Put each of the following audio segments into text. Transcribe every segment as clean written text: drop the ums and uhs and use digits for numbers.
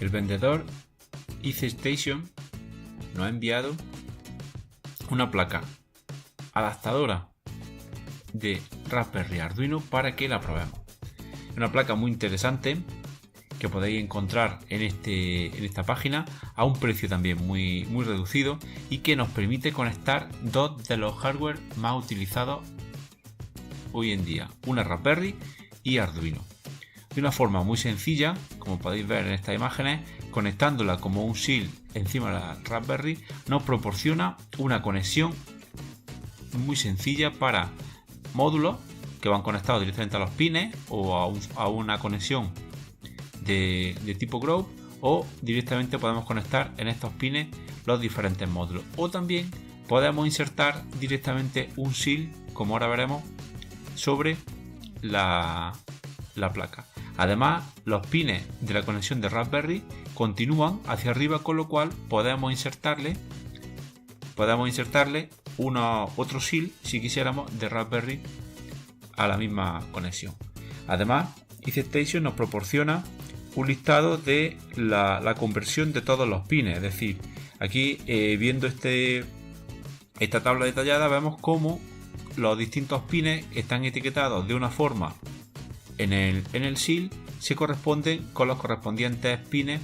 El vendedor EasyStation nos ha enviado una placa adaptadora de Raspberry Arduino para que la probemos. Una placa muy interesante que podéis encontrar en esta página a un precio también muy reducido y que nos permite conectar dos de los hardware más utilizados hoy en día, una Raspberry y Arduino. De una forma muy sencilla, como podéis ver en estas imágenes, conectándola como un SIL encima de la Raspberry nos proporciona una conexión muy sencilla para módulos que van conectados directamente a los pines o a una conexión de tipo Grove, o directamente podemos conectar en estos pines los diferentes módulos, o también podemos insertar directamente un SIL, como ahora veremos, sobre la placa. Además, los pines de la conexión de Raspberry continúan hacia arriba, con lo cual podemos insertarle otro SIL si quisiéramos de Raspberry a la misma conexión. Además, EasyStation nos proporciona un listado de la conversión de todos los pines, es decir, aquí viendo esta tabla detallada vemos cómo los distintos pines están etiquetados de una forma en el SIL, se corresponden con los correspondientes pines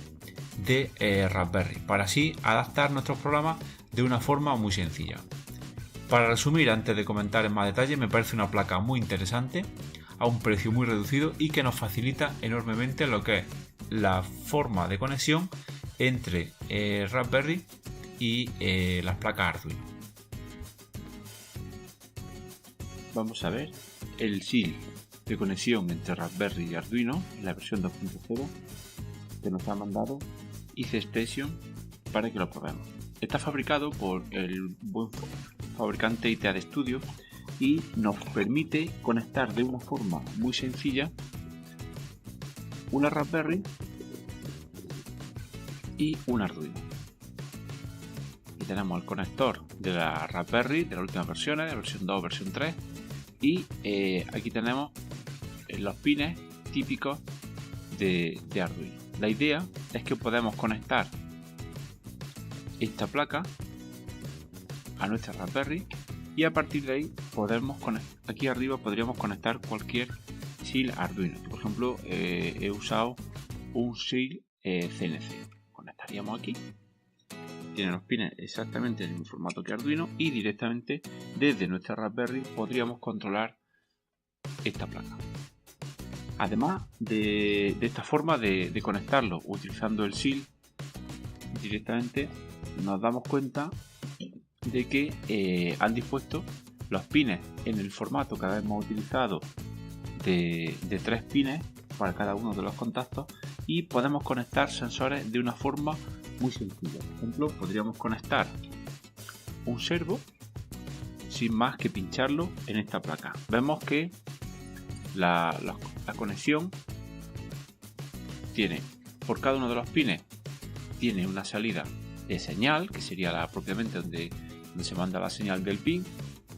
de Raspberry, para así adaptar nuestros programas de una forma muy sencilla. Para resumir, antes de comentar en más detalle, me parece una placa muy interesante a un precio muy reducido y que nos facilita enormemente lo que es la forma de conexión entre Raspberry y las placas Arduino. Vamos a ver el SIL de conexión entre Raspberry y Arduino en la versión 2.0 que nos ha mandado EasyStation para que lo probemos. Está fabricado por el buen fabricante ITAD Studio y nos permite conectar de una forma muy sencilla una Raspberry y un Arduino. Aquí tenemos el conector de la Raspberry de las últimas versiones, de versión 2, versión 3, y aquí tenemos los pines típicos de Arduino. La idea es que podemos conectar esta placa a nuestra Raspberry y a partir de ahí aquí arriba podríamos conectar cualquier SIL Arduino. Por ejemplo, he usado un SIL CNC. Conectaríamos aquí. Tiene los pines exactamente en el mismo formato que Arduino y directamente desde nuestra Raspberry podríamos controlar esta placa. Además de esta forma de conectarlo utilizando el SIL directamente, nos damos cuenta de que han dispuesto los pines en el formato que hemos utilizado de 3 pines para cada uno de los contactos, y podemos conectar sensores de una forma muy sencilla. Por ejemplo, podríamos conectar un servo sin más que pincharlo en esta placa. Vemos que la conexión tiene, por cada uno de los pines, tiene una salida de señal, que sería propiamente donde se manda la señal del pin,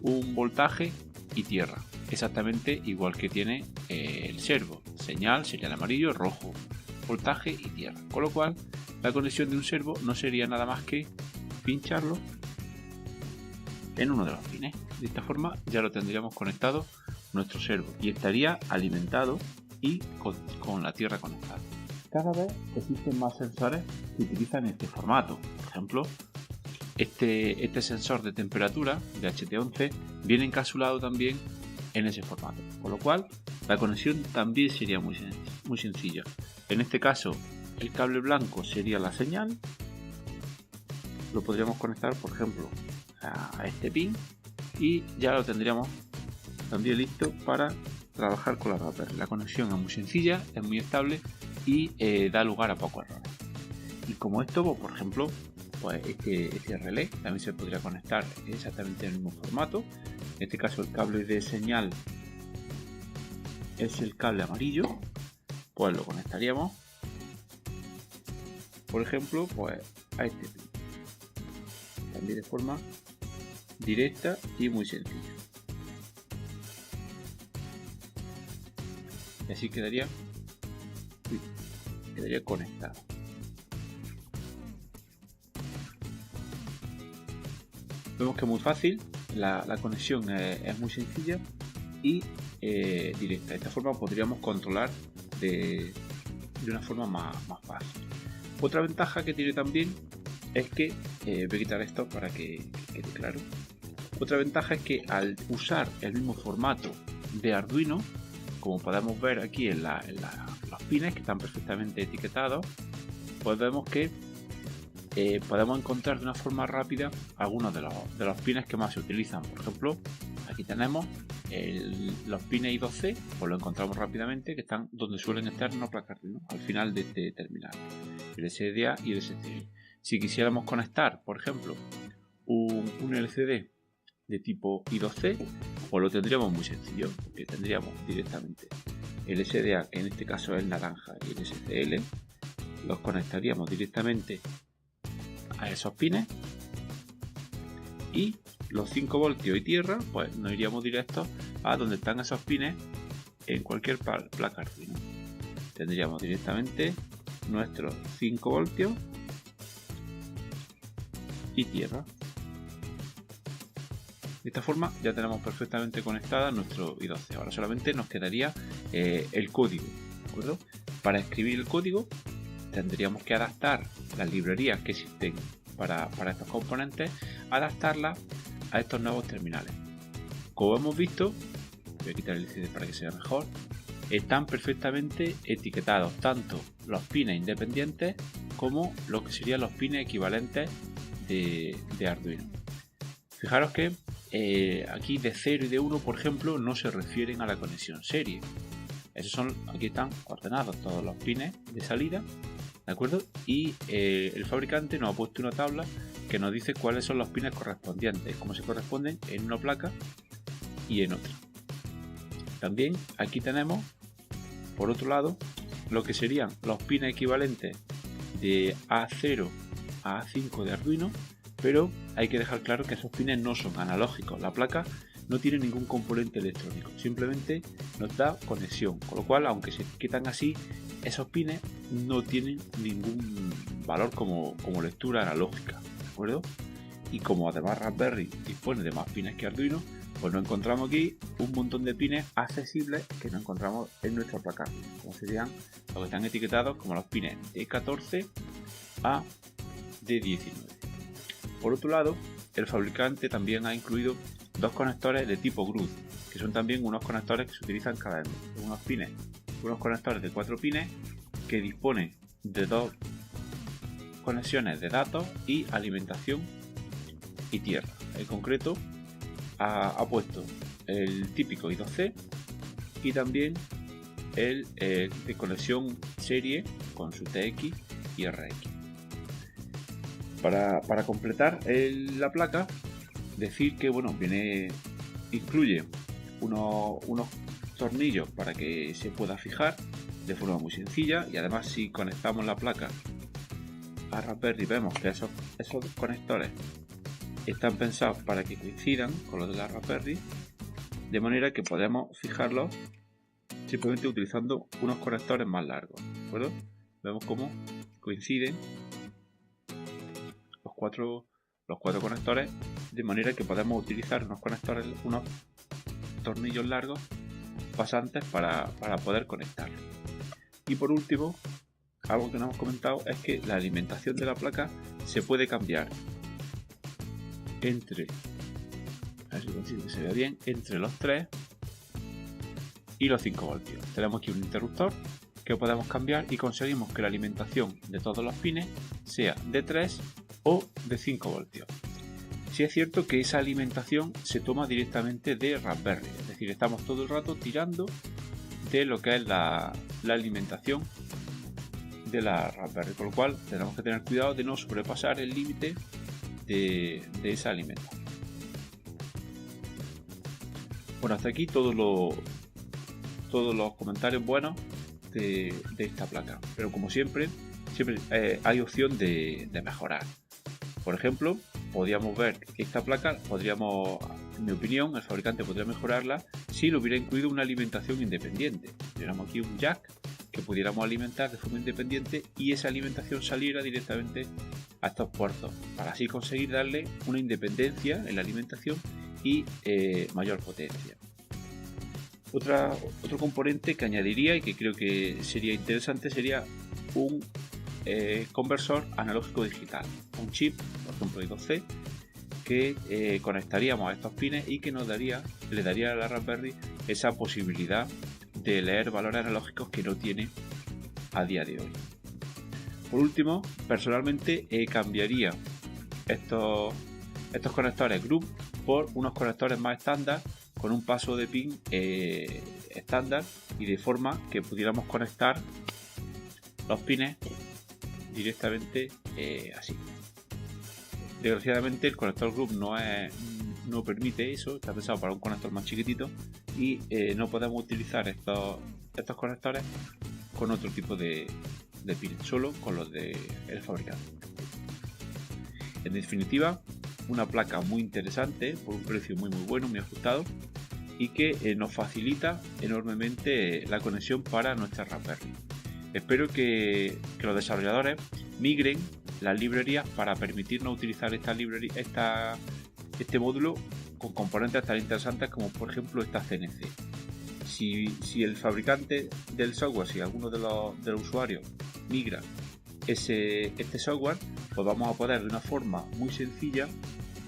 un voltaje y tierra, exactamente igual que tiene el servo. Señal sería el amarillo, rojo, voltaje y tierra, con lo cual la conexión de un servo no sería nada más que pincharlo en uno de los pines. De esta forma ya lo tendríamos conectado nuestro servo y estaría alimentado y con la tierra conectada. Cada vez existen más sensores que utilizan este formato. Por ejemplo, este sensor de temperatura de HT11 viene encapsulado también en ese formato, con lo cual la conexión también sería muy sencilla. En este caso, el cable blanco sería la señal. Lo podríamos conectar, por ejemplo, a este pin y ya lo tendríamos también listo para trabajar con la Raspberry. La conexión es muy sencilla, es muy estable y da lugar a pocos errores. Y como esto, pues, por ejemplo, pues este relé también se podría conectar exactamente en el mismo formato. En este caso el cable de señal es el cable amarillo, pues lo conectaríamos, por ejemplo, pues a este pin, también de forma directa y muy sencilla. Y así quedaría conectado. Vemos que es muy fácil, la conexión es muy sencilla y directa. De esta forma podríamos controlar de una forma más fácil. Otra ventaja que tiene también es que, voy a quitar esto para que quede claro. Otra ventaja es que al usar el mismo formato de Arduino, como podemos ver aquí en los pines que están perfectamente etiquetados, pues vemos que podemos encontrar de una forma rápida algunos de los pines que más se utilizan. Por ejemplo, aquí tenemos los pines I2C, pues lo encontramos rápidamente, que están donde suelen estar en una placa Arduino, al final de este terminal, el SDA y el SCL. Si quisiéramos conectar, por ejemplo, un LCD de tipo I2C, pues lo tendríamos muy sencillo, porque tendríamos directamente el SDA, que en este caso es el naranja, y el SCL, los conectaríamos directamente a esos pines, y los 5 voltios y tierra, pues nos iríamos directos a donde están esos pines en cualquier placa Arduino. Tendríamos directamente nuestros 5 voltios y tierra. De esta forma ya tenemos perfectamente conectada nuestro I2C. Ahora solamente nos quedaría el código, ¿de acuerdo? Para escribir el código tendríamos que adaptar las librerías que existen para estos componentes, adaptarlas a estos nuevos terminales. Como hemos visto, voy a quitar el LCD para que sea mejor, están perfectamente etiquetados tanto los pines independientes como lo que serían los pines equivalentes de Arduino. Fijaros que aquí de 0 y de 1, por ejemplo, no se refieren a la conexión serie. Aquí están ordenados todos los pines de salida, ¿de acuerdo? Y el fabricante nos ha puesto una tabla que nos dice cuáles son los pines correspondientes, cómo se corresponden en una placa y en otra. También aquí tenemos, por otro lado, lo que serían los pines equivalentes de A0 a A5 de Arduino, pero hay que dejar claro que esos pines no son analógicos. La placa no tiene ningún componente electrónico, simplemente nos da conexión, con lo cual, aunque se etiquetan así, esos pines no tienen ningún valor como lectura analógica, ¿de acuerdo? Y como además Raspberry dispone de más pines que Arduino, pues nos encontramos aquí un montón de pines accesibles que no encontramos en nuestra placa, como serían los que están etiquetados como los pines de 14 a D19. Por otro lado, el fabricante también ha incluido dos conectores de tipo GRUD, que son también unos conectores que se utilizan cada vez más. Unos conectores de 4 pines que disponen de dos conexiones de datos y alimentación y tierra. En concreto, ha puesto el típico I2C y también el de conexión serie con su TX y RX. Para completar la placa, decir que incluye unos tornillos para que se pueda fijar de forma muy sencilla, y además si conectamos la placa a Raspberry vemos que esos conectores están pensados para que coincidan con los de la Raspberry, de manera que podemos fijarlos simplemente utilizando unos conectores más largos, ¿de acuerdo? Vemos cómo coinciden los cuatro conectores, de manera que podemos utilizar unos tornillos largos pasantes para poder conectarlos. Y por último, algo que no hemos comentado es que la alimentación de la placa se puede cambiar entre los 3 y los 5 voltios. Tenemos aquí un interruptor que podemos cambiar y conseguimos que la alimentación de todos los pines sea de 3 o de 5 voltios. Sí es cierto que esa alimentación se toma directamente de Raspberry, es decir, estamos todo el rato tirando de lo que es la alimentación de la Raspberry, con lo cual tenemos que tener cuidado de no sobrepasar el límite de esa alimentación. Bueno, hasta aquí todos los comentarios buenos de esta placa, pero como siempre hay opción de mejorar. Por ejemplo, podríamos ver que esta placa en mi opinión, el fabricante podría mejorarla si le hubiera incluido una alimentación independiente. Tuviéramos aquí un jack que pudiéramos alimentar de forma independiente y esa alimentación saliera directamente a estos puertos, para así conseguir darle una independencia en la alimentación y mayor potencia. Otro componente que añadiría y que creo que sería interesante sería un conversor analógico digital, un chip, por ejemplo I2C, que conectaríamos a estos pines y que le daría a la Raspberry esa posibilidad de leer valores analógicos que no tiene a día de hoy. Por último, personalmente cambiaría estos conectores Group por unos conectores más estándar con un paso de pin estándar y de forma que pudiéramos conectar los pines directamente así. Desgraciadamente el conector Group no permite eso, está pensado para un conector más chiquitito y no podemos utilizar estos conectores con otro tipo de pines, solo con los del fabricante. En definitiva, una placa muy interesante por un precio muy bueno, muy ajustado y que nos facilita enormemente la conexión para nuestra Raspberry. Espero que los desarrolladores migren las librerías para permitirnos utilizar este módulo con componentes tan interesantes como por ejemplo esta CNC. Si el fabricante del software, si alguno de los usuarios migra este software, pues vamos a poder de una forma muy sencilla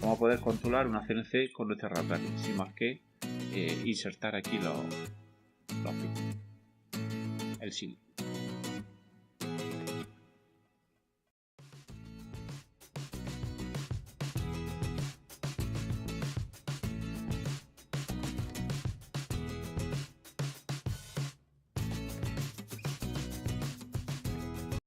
vamos a poder controlar una CNC con nuestra Raspberry sin más que insertar aquí el SIL.